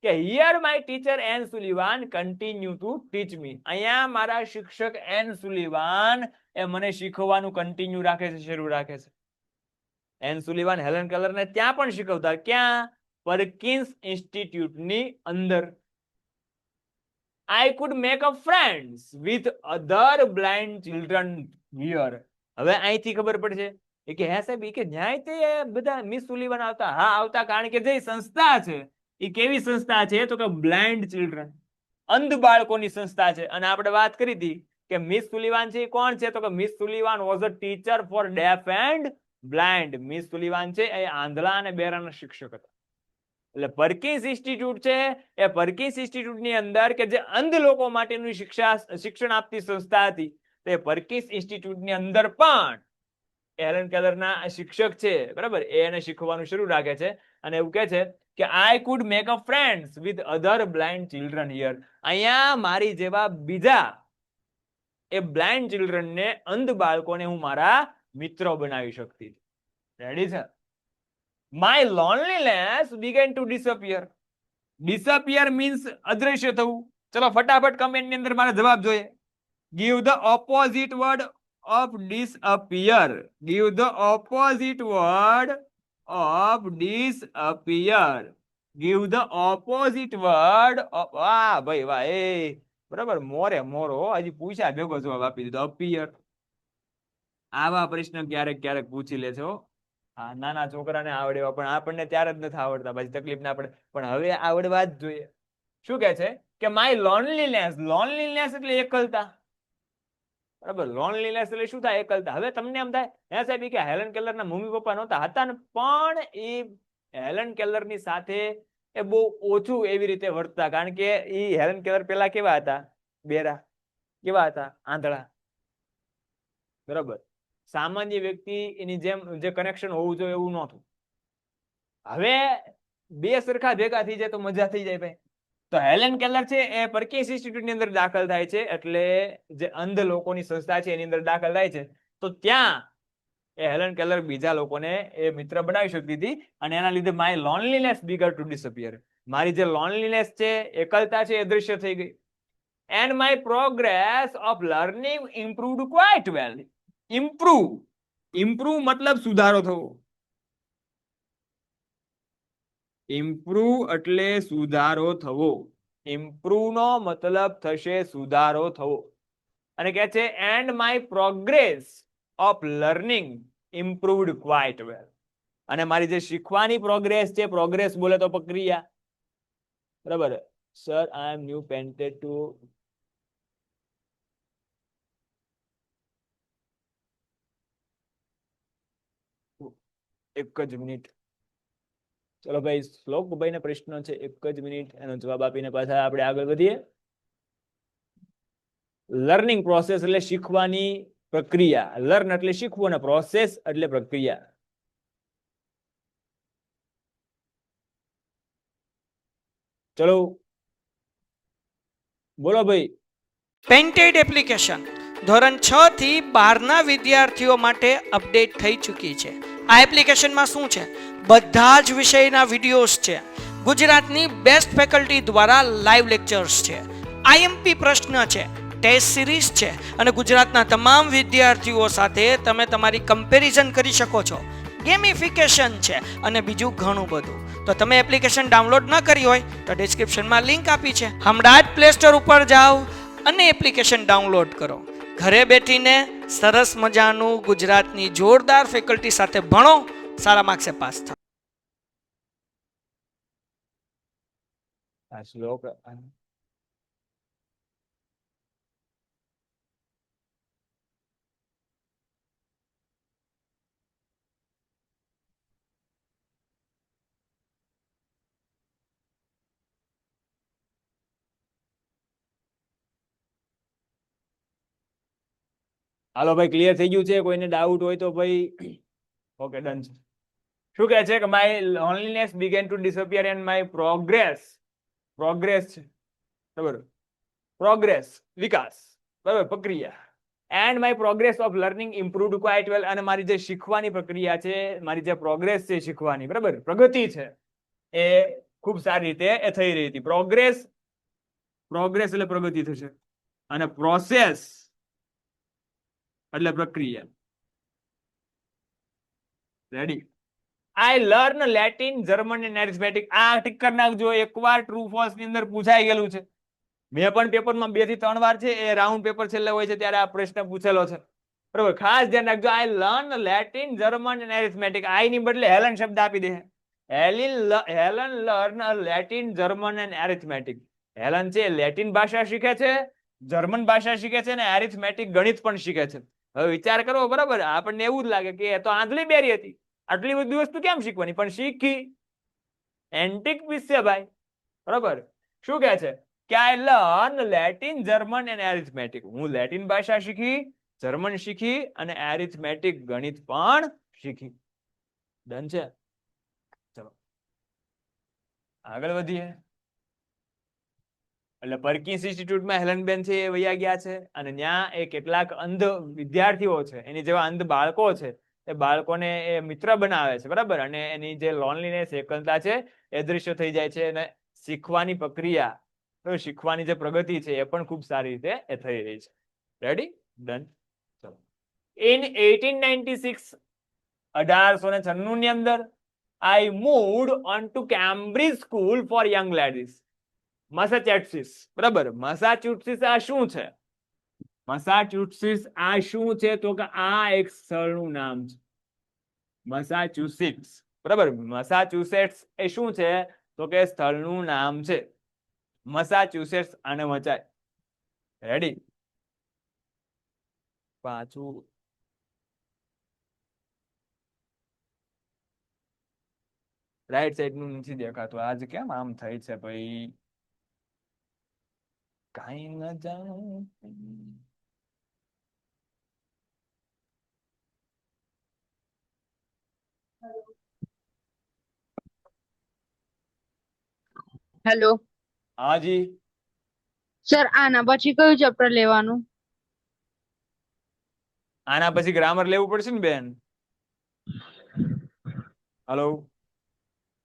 કે here my teacher Ann Sullivan continue to teach me. અહીંયા મારા શિક્ષક એન સુલિવાન એ મને શીખવવાનું કન્ટિન્યુ રાખે છે, શરૂ રાખે છે. એન સુલિવાન હેલન કેલરને ત્યાં પણ શીખવતા. ક્યાં? પરકિન્સ ઇન્સ્ટિટ્યૂટ ની અંદર. I could make a friends with other blind children here. હવે અહીંથી ખબર પડશે એ કે હે સાહેબ, એ કે ન્યાય તે બધા મિસ સુલિવાન આવતા. હા આવતા, કારણ કે જે સંસ્થા છે એ કેવી સંસ્થા છે તો કે બ્લાઇન્ડ ચિલ્ડ્રન, અંધ બાળકોની સંસ્થા છે. અને આપણે વાત કરી હતી કે મિસ સુલિવાન છે એ કોણ છે તો કે miss Sullivan was a teacher four deaf and blind. Miss Sullivan છે એ આંધળા અને બહેરાના શિક્ષક હતા. એટલે પરકિન્સ ઇન્સ્ટિટ્યૂટ છે એ પરકિન્સ ઇન્સ્ટિટ્યૂટ ની અંદર કે જે અંધ લોકો માટેનું શિક્ષણ આપતી સંસ્થા હતી, તે પરકિન્સ ઇન્સ્ટિટ્યૂટ ની અંદર પણ હેલન કેલરના શિક્ષક છે, બરાબર, એ એને શીખવાનું શરૂ રાખે છે અને એવું કહે છે કે I could make a friends with other blind children here. અહીંયા મારી જેવા બીજા એ બ્લાઇન્ડ ચિલ્ડ્રન ને, અંધ બાળકોને હું મારા મિત્રો બનાવી શકતી. રેડી છે? My loneliness began to disappear. Disappear means અદ્રશ્ય થવું. ચલો ફટાફટ કમેન્ટ ની અંદર મારા જવાબ જોઈએ. Give the opposite word of disappear. Give the opposite word of disappear. Give the opposite word of, વાહ ભાઈ વાહ, એ બરાબર, મોરે મોરો. હજી પૂછ્યા ભેગો જવાબ આપી દીધો. અપિયર. આવા પ્રશ્ન ક્યારેક ક્યારેક પૂછી લે છો. હા, નાના છોકરાને આવડે એવા, પણ આપણને ત્યારે જ નથી આવડતા, પછી તકલીફ ના પડે. પણ હવે આવડવા જ જોઈએ. શું કહે છે કે માય લોનલીનેસ. લોનલીનેસ એટલે એકલતા, બરાબર. લોનલીનેસ એટલે શું થાય? એકલતા. હવે તમને એમ થાય હે સાહેબ કે હેલન કેલરના મમ્મી પપ્પા નહોતા, હતા ને, પણ એ હેલન કેલરની સાથે એ બહુ ઓછું એવી રીતે વર્તતા, કારણ કે એ હેલન કેલર પેલા કેવા હતા? બેરા. કેવા હતા? આંધળા. બરાબર. સામાન્ય વ્યક્તિ એની જેમ જે કનેક્શન હોવું જોઈએ એવું નહોતું. હવે બે સરખા ભેગા થઈ જાય તો મજા થઈ જાય ભાઈ. તો હેલન કેલર છે એ પરકિન્સ ઇન્સ્ટિટ્યૂટ ની અંદર દાખલ થાય છે, એટલે જે અંધ લોકોની સંસ્થા છે એની અંદર દાખલ થાય છે. તો ત્યાં એ હેલન કેલર બીજા લોકોને એ મિત્ર બનાવી શકતી હતી અને એના લીધે my loneliness bigger to disappear. મારી જે લોનલીનેસ છે, એકલતા છે, એ દૃશ્ય થઈ ગઈ. And my progress of learning improved quite well. Improve, improve મતલબ સુધારો થવો. ઇમ્પ્રુવ એટલે સુધારો થવો. ઇમ્પ્રુવ નો મતલબ થશે સુધારો થવો. અને કહે છે and my progress of learning improved quite well. અને મારી જે શીખવાની પ્રોગ્રેસ છે, પ્રોગ્રેસ બોલે તો પ્રક્રિયા, બરાબર. Sir I am new painted to, એક જ મિનિટ. ચલો ભાઈ, શ્લોકભાઈ ના પ્રશ્ન છે, એક જ મિનિટ, એનો જવાબ આપીને પાછા આપણે આગળ વધીએ. લર્નિંગ પ્રોસેસ એટલે શીખવાની પ્રક્રિયા. લર્ન એટલે શીખવું અને પ્રોસેસ એટલે પ્રક્રિયા. ચલો બોલો ભાઈ. પેન્ટેડ એપ્લિકેશન ધોરણ 6 થી 12ના વિદ્યાર્થીઓ માટે અપડેટ થઈ ચૂકી છે. આ એપ્લિકેશનમાં શું છે? બધા જ વિષયના વિડીયોઝ છે. ગુજરાતની બેસ્ટ ફેકલ્ટી દ્વારા લાઈવ લેક્ચર્સ છે. આઈએમપી પ્રશ્ન છે, ટેસ્ટ સિરીઝ છે અને ગુજરાતના તમામ વિદ્યાર્થીઓ સાથે તમે તમારી કમ્પેરિઝન કરી શકો છો. ગેમિફિકેશન છે અને બીજું ઘણું બધું. તો તમે એપ્લિકેશન ડાઉનલોડ ન કરી હોય તો ડિસ્ક્રિપ્શનમાં લિંક આપી છે. હમણાં જ પ્લે સ્ટોર ઉપર જાઓ અને એપ્લિકેશન ડાઉનલોડ કરો. ઘરે બેઠીને સરસ મજાનું ગુજરાતની જોરદાર ફેકલ્ટી સાથે ભણો, સારા માર્ક્સે પાસ થાઓ. આ શ્લોક હાલો ભાઈ, ક્લિયર થઈ ગયું છે? કોઈને ડાઉટ હોય તો ભાઈ ઓકે, ડન છે. શું કહે છે કે my loneliness began to disappear and my progress છે બરાબર, પ્રોગ્રેસ વિકાસ બરાબર, પ્રક્રિયા and my progress of learning improved quite well, અને મારી જે શીખવાની પ્રક્રિયા છે, મારી જે પ્રોગ્રેસ છે શીખવાની બરાબર, પ્રગતિ છે, એ ખૂબ સારી રીતે એ થઈ રહી હતી. પ્રોગ્રેસ એટલે પ્રગતિ થશે, અને પ્રોસેસ એટલે પ્રક્રિયા. Ready? I learn Latin, German and arithmetic. આ ટીક કરી નાખજો, એકવાર ટ્રુ ફોલ્સ ની અંદર પૂછાઈ ગયેલું છે. મેં પણ પેપરમાં 2 થી 3 વાર છે, એ રાઉન્ડ પેપર છેલ્લે હોય છે ત્યારે આ પ્રશ્ન પૂછેલો છે બરોબર. ખાસ ધ્યાન રાખજો. I learn Latin, German and arithmetic. I ની બદલે હેલન શબ્દ આપી દે. Helen learn Latin, German and arithmetic. Helen છે લેટિન ભાષા શીખે છે, જર્મન ભાષા શીખે છે, અને એરિથમેટિક ગણિત પણ શીખે છે. હવે વિચાર કરો બરાબર, આપણને એવું જ લાગે કે એ તો આંધળી બેરી હતી, આટલી બધી વસ્તુ કેમ શીખવાની, પણ શીખી. એન્ટિક પીસ છે ભાઈ બરાબર. શું કહે છે કે I learn Latin, German and arithmetic. હું લેટિન ભાષા શીખી, જર્મન શીખી, અને એરિથમેટિક ગણિત પણ શીખી. ડન છે? ચલો આગળ વધીએ. એટલે પરકીન્સ ઇન્સ્ટિટ્યૂટમાં હેલનબેન છે એ વયા ગયા છે, અને ત્યાં એ કેટલાક અંધ વિદ્યાર્થીઓ છે, એની જેવા અંધ બાળકો છે, એ બાળકોને એ મિત્ર બનાવે છે બરાબર, અને એની જે લોનલીનેસ, એકલતા છે એ દૃશ્ય થઈ જાય છે, અને શીખવાની પ્રક્રિયા, શીખવાની જે પ્રગતિ છે એ પણ ખૂબ સારી રીતે એ થઈ રહી છે. રેડી? ડન. ચલો. ઇન 1896, 1896 ની અંદર I moved on to Cambridge school for young ladies, Massachusetts બરાબર. મેસેચ્યુસેટ્સ આ શું છે? મેસેચ્યુસેટ્સ આ શું છે? તો કે આ એક સ્થળનું નામ છે, મેસેચ્યુસેટ્સ બરાબર. મેસેચ્યુસેટ્સ એ શું છે? તો કે સ્થળનું નામ છે મેસેચ્યુસેટ્સ. આને વચાય. રેડી? પાછું રાઈટ સાઈડ નું નથી દેખાતું. આજ કેમ આમ થાય છે ભાઈ? કાઈ ન જાણું. હેલો હાજી. સર, આના પછી કયું ચેપ્ટર લેવાનું? આના પછી ગ્રામર લેવું પડશે ને બેન. હેલો.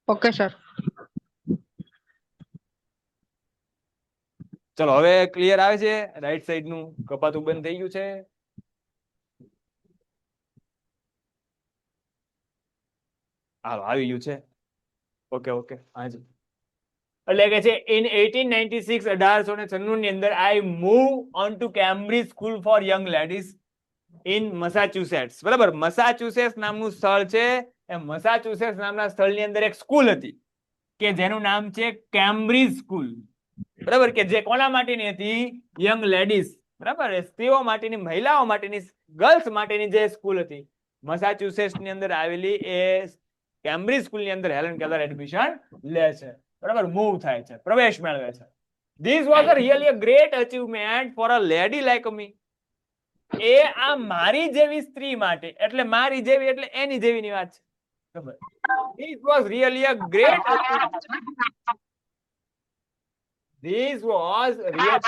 Okay sir. ચલો હવે ક્લિયર આવે છે? રાઈટ સાઈડ નું કપાતું બંધ થઈ ગયું છે. હાલો, આવી ગયું છે. Okay okay. હાજી. એટલે કે છે ઇન 1896, 1896 ની અંદર I move on to Cambridge school for young ladies in Massachusetts બરાબર. મેસેચ્યુસેટ્સ નામનું સ્થળ છે. એ મેસેચ્યુસેટ્સ નામના સ્થળની અંદર એક સ્કૂલ હતી કે જેનું નામ છે કેમ્બ્રિજ સ્કૂલ બરાબર, કે જે કોના માટેની હતી? યંગ લેડીઝ બરાબર, સ્ત્રીઓ માટેની, મહિલાઓ માટેની, ગર્લ્સ માટેની જે સ્કૂલ હતી મેસેચ્યુસેટ્સ ની અંદર આવેલી, એ કેમ્બ્રિજ સ્કૂલ ની અંદર હેલન કેલર એડમિશન લે છે બરાબર, મૂવ થાય છે, પ્રવેશ મેળવે છે. This was a really a great achievement for a lady like me. એ આ મારી જેવી સ્ત્રી માટે, એટલે મારી જેવી એટલે એની જેવીની વાત છે બરાબર. This was really a great achievement. This was really...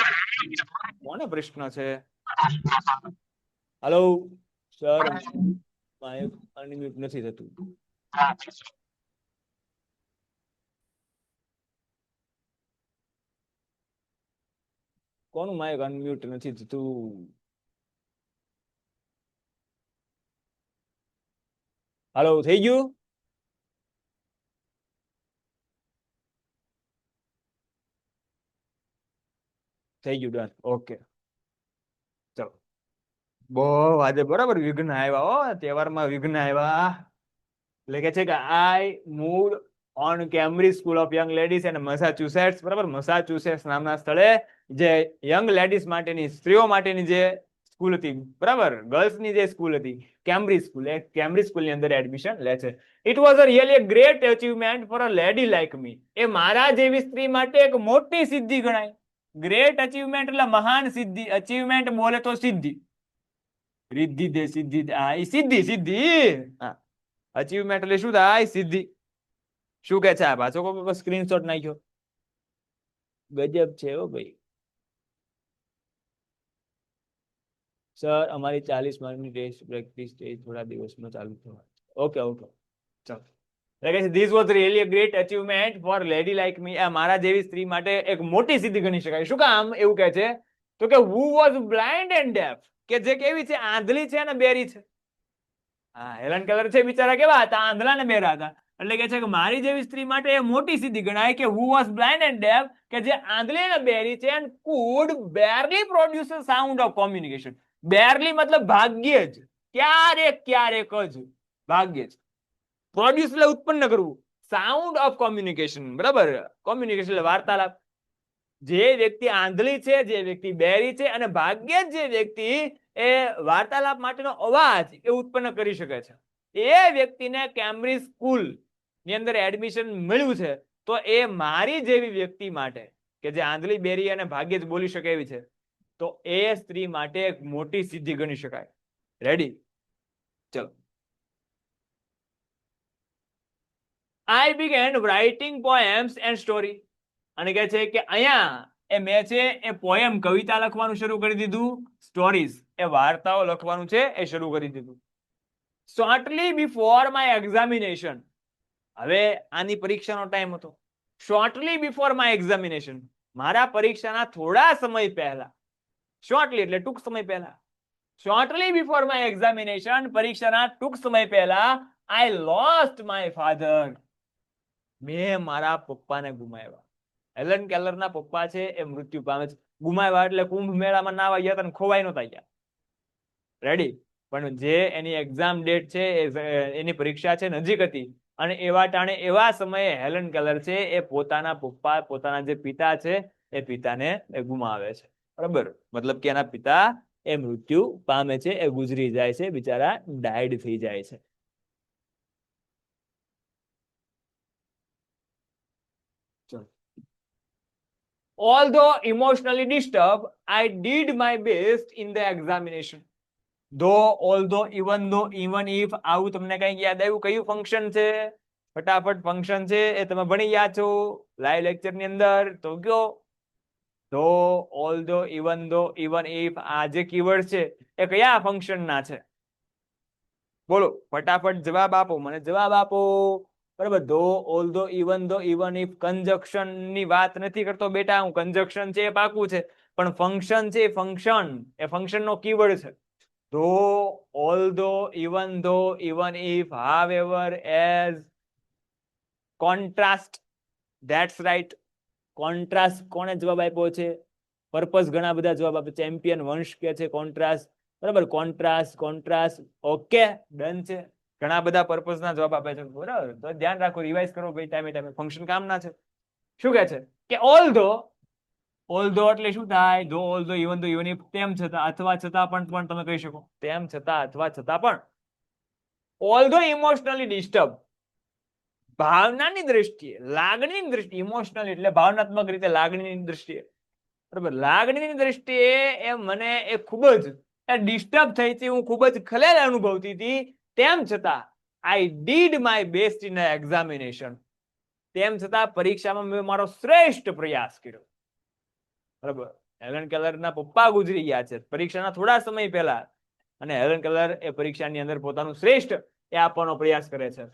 કોનો પ્રશ્ન છે? હેલો સર, માઇક અનમ્યુટ નથી થતું. કોનું માઇક અનમ્યુટ નથી થતું? હાલો, થઈ ગયું? થઈ ગયું, ડન. ઓકે ચલો. બહુ આજે બરાબર વિઘ્ન આવ્યા હો, તહેવારમાં વિઘ્ન આવ્યા. એટલે કે છે કે I moved on Cambridge school of young ladies and Massachusetts બરાબર. મેસેચ્યુસેટ્સ નામના સ્થળે જે યંગ લેડીઝ માટેની, સ્ત્રીઓ માટેની જે સ્કૂલ હતી બરાબર, ગર્લ્સની જે સ્કૂલ હતી કેમ્બ્રિજ સ્કૂલ, એ કેમ્બ્રિજ સ્કૂલની અંદર એડમિશન લે છે. It was a really a great achievement for a lady like me. એ મારા જેવી સ્ત્રી માટે એક મોટી સિદ્ધિ ગણાય. ગ્રેટ અચીવમેન્ટ એટલે મહાન સિદ્ધિ. અચીવમેન્ટ બોલે તો સિદ્ધિ રિદ્ધિ દે સિદ્ધિ દે. હા, ઈ સિદ્ધિ સિદ્ધિ. હા, અચીવમેન્ટ એટલે શું થાય? સિદ્ધિ. શું કે છે આ? પાછો કોઈ સ્ક્રીનશોટ નાખ્યો. ગજબ છે હો ભાઈ. સર અમારી 40 માર્કની ટેસ્ટ પ્રેક્ટિસ થોડા દિવસમાં ચાલુ થવા. ઓકે ઓકે, ચાલો. This was really a great achievement for lady like me. આ મારા જેવી સ્ત્રી માટે એક મોટી સિદ્ધિ ગણી શકાય. શું કામ એવું કહે છે? તો કે who was blind and deaf, કે જે કેવી છે? આંધળી છે અને બેરી છે. હા, હેલન કેલર છે બિચારા કેવા હતા? આંધળા ને બેરા હતા. એટલે કે છે કે મારી જેવી સ્ત્રી માટે એ મોટી સિદ્ધિ ગણાય કે who was blind and deaf, કે જે આંધળી અને બેરી છે and could barely produce a sound of communication. barely મતલબ ભાગ્યે જ, ક્યારેક ક્યારેક જ, ભાગ્યે જ. પ્રોડ્યુસ એટલે ઉત્પન્ન કરવું. સાઉન્ડ ઓફ કોમ્યુનિકેશન, બરાબર? કોમ્યુનિકેશન એટલે વાર્તાલાપ. જે વ્યક્તિ આંધળી છે, જે વ્યક્તિ બેરી છે અને ભાગ્યે જ જે વ્યક્તિ એ વાર્તાલાપ માટેનો અવાજ એ ઉત્પન્ન કરી શકે છે, એ વ્યક્તિને કેમ્બ્રિજ સ્કૂલ ની અંદર એડમિશન મળ્યું છે. તો એ મારી જેવી વ્યક્તિ માટે, કે જે આંધળી બેરી અને ભાગ્યે જ બોલી શકે એવી છે, તો એ સ્ત્રી માટે એક મોટી સિદ્ધિ ગણી શકાય. રેડી? ચલો. I began writing poems and story. અને કહે છે કે અહીંયા એ મેં છે એ પોએમ, કવિતા લખવાનું શરૂ કરી દીધું. સ્ટોરીઝ એ વાર્તાઓ લખવાનું છે એ શરૂ કરી દીધું. shortly before my examination. હવે આની પરીક્ષાનો ટાઈમ હતો. shortly before my examination, મારા પરીક્ષાના થોડા સમય પહેલા. shortly એટલે ટૂંક સમય પહેલા. shortly before my examination, પરીક્ષાના ટૂંક સમય પહેલા, I lost my father. મેં મારા પપ્પાને ગુમાવ્યા. હેલન કેલરના પપ્પા છે એ મૃત્યુ પામે છે. ગુમાવ્યા એટલે કુંભ મેળામાં નાવા ગયા હતા ને ખોવાઈ નહોતા ગયા. રેડી? પણ જે એની એક્ઝામ ડેટ છે, એની પરીક્ષા છે નજીક હતી, અને એવા ટાણે એવા સમયે હેલન કેલર છે એ પોતાના પપ્પા, પોતાના જે પિતા છે એ પિતાને એ ગુમાવે છે. બરાબર? મતલબ કે એના પિતા એ મૃત્યુ પામે છે, એ ગુજરી જાય છે, બિચારા ડાયડ થઈ જાય છે. Although emotionally disturbed, I did my best in the examination. Though, although, even though, even if. આવું તમને કઈ યાદ આવ્યું? કયું ફંક્શન છે? ફટાફટ ફંક્શન છે એ તમે ભણી ગયા છો લાઈવ લેક્ચર ની અંદર, તો કયો? though, although, even though, even if. આ જે કીવર્ડ છે એ કયા ફંક્શન ના છે? બોલો ફટાફટ જવાબ આપો, મને જવાબ આપો. બરાબર? though, although, even if. Conjunction ની વાત નથી કરતો બેટા હું. કંજક્શન છે એ પાકું છે, પણ ફંક્શન છે, ફંક્શન એ ફંક્શન નો કીવર્ડ છે. though, although, even if, however, as. contrast. that's right. contrast કોણે જવાબ આપ્યો છે? પર્પસ ઘણા બધા જવાબ આપે. ચેમ્પિયન વંશ કે છે કોન્ટ્રાસ્ટ. બરાબર? કોન્ટ્રાસ્ટ. ઓકે, ડન છે. ઘણા બધા પર્પસ ના જવાબ આપે છે. બરાબર? તો ધ્યાન રાખો, રિવાઇઝ કરો ભાઈ ટાઈમે ટાઈમે. ફંક્શન કામના છે. શું કે છે કે ઓલ્ધો એટલે શું થાય? ધો, ઓલ્ધો, ઇવન ધો, ઇવન ઇફ. તેમ છતાં, અથવા છતાં પણ તમે કહી શકો. તેમ છતાં, અથવા છતાં પણ. ઓલ્ધો ઇમોશનલી ડિસ્ટર્બ, ભાવનાની દ્રષ્ટિએ, લાગણીની દ્રષ્ટિએ. ઇમોશનલ એટલે ભાવનાત્મક રીતે, લાગણીની દ્રષ્ટિએ. બરાબર? લાગણીની દ્રષ્ટિએ એ મને એ ખૂબ જ ડિસ્ટર્બ થઈ હતી, હું ખૂબ જ ખલેલ અનુભવતી હતી. તેમ છતાં I did my best in examination. તેમ છતાં પરીક્ષામાં મેં મારો શ્રેષ્ઠ પ્રયાસ કર્યો. બરાબર? હેલન કેલરના પપ્પા ગુજરી ગયા છે પરીક્ષાના થોડા સમય પહેલા, અને હેલન કેલર એ પરીક્ષાની અંદર પોતાનું શ્રેષ્ઠ એ આપવાનો પ્રયાસ કરે છે.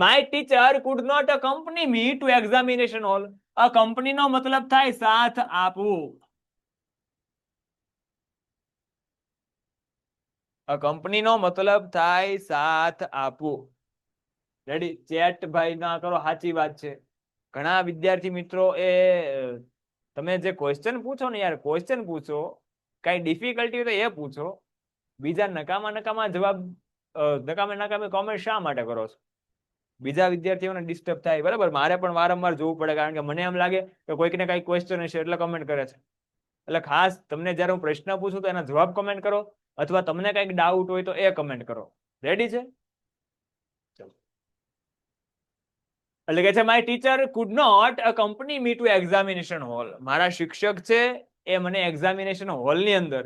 My teacher could not accompany me to examination hall. Accompany નો મતલબ થાય સાથ આપવું. કંપની નો મતલબ થાય સાથ આપવું. રેડી? ચેટ ભાઈ ના કરો, સાચી વાત છે. ઘણા વિદ્યાર્થી મિત્રો એ તમે જે ક્વેશ્ચન પૂછો ને યાર, ક્વેશ્ચન પૂછો, કઈ ડિફિકલ્ટી હોય તો એ પૂછો. બીજા નકામા જવાબ, નકામી કોમેન્ટ શા માટે કરો છો? બીજા વિદ્યાર્થીઓને ડિસ્ટર્બ થાય. બરાબર? મારે પણ વારંવાર જોવું પડે, કારણ કે મને એમ લાગે કે કોઈકને કઈ ક્વેશ્ચન હશે એટલે કમેન્ટ કરે છે. એટલે ખાસ તમને જયારે હું પ્રશ્ન પૂછું તો એના જવાબ કમેન્ટ કરો, અથવા તમને કઈક ડાઉટ હોય તો એ કમેન્ટ કરો. રેડી છે? એટલે કે છે my teacher could not accompany me to examination hall. મારા શિક્ષક છે એ મને એક્ઝામિનેશન હોલની અંદર,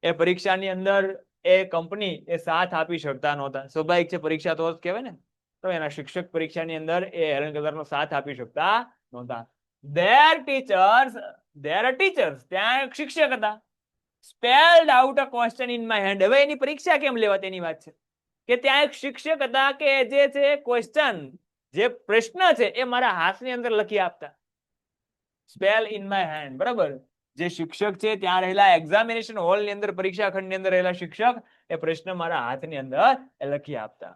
એ પરીક્ષાની અંદર એ કંપની એ સાથ આપી શકતા નહોતા. સ્વાભાવિક છે, પરીક્ષા તો જ કહેવાય ને. તો એના શિક્ષક પરીક્ષાની અંદર એ હેલન કેલરનો સાથ આપી શકતા નહોતા. Their teachers, ત્યાં એક શિક્ષક હતા. Spelled out a question in my hand. હવે એની પરીક્ષા કેમ લેવા તેની વાત છે કે ત્યાં એક શિક્ષક હતા કે જે છે ક્વેશ્ચન, જે પ્રશ્ન છે એ મારા હાથની અંદર લખી આપતા. સ્પેલ ઇન માય હેન્ડ, બરાબર. જે શિક્ષક છે ત્યાં રહેલા એક્ઝામિનેશન હોલ ની અંદર, પરીક્ષા ખંડ ની અંદર રહેલા શિક્ષક એ પ્રશ્ન મારા હાથની અંદર એ લખી આપતા.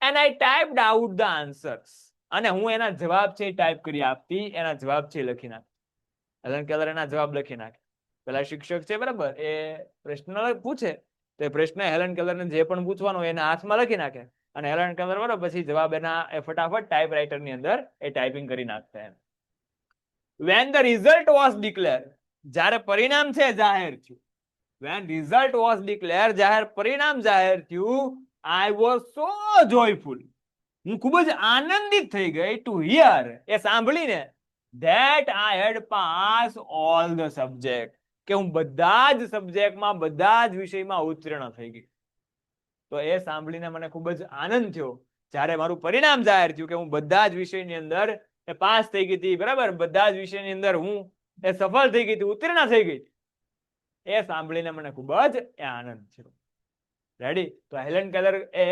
And I typed out the answers. અને હું એના જવાબ છે ટાઈપ કરી આપતી, એના જવાબ છે લખી નાખ. હેલન કેલર એના જવાબ લખી નાખે. પેલા શિક્ષક છે બરાબર, એ પ્રશ્ન પૂછે તો એ પ્રશ્ન હેલન કેલરને જે પણ પૂછવાનો હોય એના હાથમાં લખી નાખે અને હેલન કેલર બરાબર પછી જવાબ એના એ ફટાફટ ટાઈપરાઈટર ની અંદર એ ટાઈપિંગ કરી નાખતા. એમ when the result was declared, જ્યારે પરિણામ છે જાહેર થયું, when result was declared, જાહેર પરિણામ જાહેર થયું, I was so joyful, હું ખૂબ જ આનંદિત થઈ ગઈ to hear, એ સાંભળીને, that I had passed all the subject, કે હું બધા જ સબ્જેક્ટમાં, બધા જ વિષયમાં ઉત્તીર્ણ થઈ ગઈ. તો એ સાંભળીને મને ખૂબ જ આનંદ થયો જ્યારે મારું પરિણામ જાહેર થયું કે હું બધા જ વિષયની અંદર એ પાસ થઈ ગઈ હતી, બરાબર. બધા જ વિષયની અંદર હું એ સફળ થઈ ગઈ હતી, ઉત્તીર્ણ થઈ ગઈ. એ સાંભળીને મને ખૂબ જ આનંદ થયો. રેડી? તો હેલન કેલર એ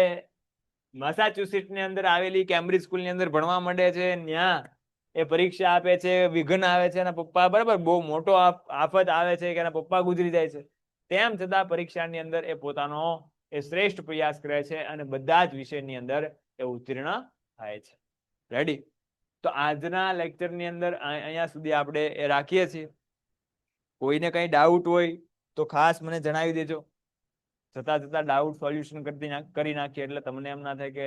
મેસાચ્યુસેટ્સ ની અંદર આવેલી કેમ્બ્રિજ સ્કૂલ ની અંદર ભણવા માંડે છે. ત્યાં એ પરીક્ષા આપે છે, વિઘ્ન આવે છે, એના પપ્પા બરાબર બહુ મોટો આફત આવે છે કે એના પપ્પા ગુજરી જાય છે. તેમ છતાં પરીક્ષાની અંદર એ પોતાનો એ શ્રેષ્ઠ પ્રયાસ કરે છે અને બધા જ વિષયની અંદર એ ઉત્તીર્ણ થાય છે. રેડી? તો આજના લેક્ચરની અંદર અહીંયા સુધી આપણે એ રાખીએ છીએ. કોઈને કઈ ડાઉટ હોય તો ખાસ મને જણાવી દેજો. જતા જતા ડાઉટ સોલ્યુશન કરી નાખીએ એટલે તમને એમ ના થાય કે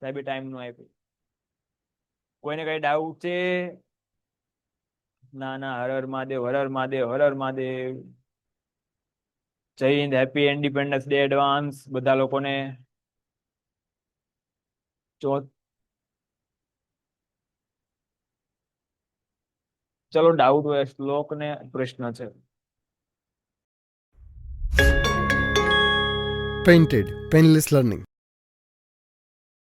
સાહેબ ટાઈમ નો આપ્યો. કોઈને કઈ ડાઉટ છે? ના ના, હર હર મહાદેવ, હર હર મહાદેવ, હર હર મહાદેવ. જય Hind, happy independence day advance બધા લોકોને. ચલો ડાઉટ હોય શ્લોક ને પ્રશ્ન છે. Painted, Painless Learning.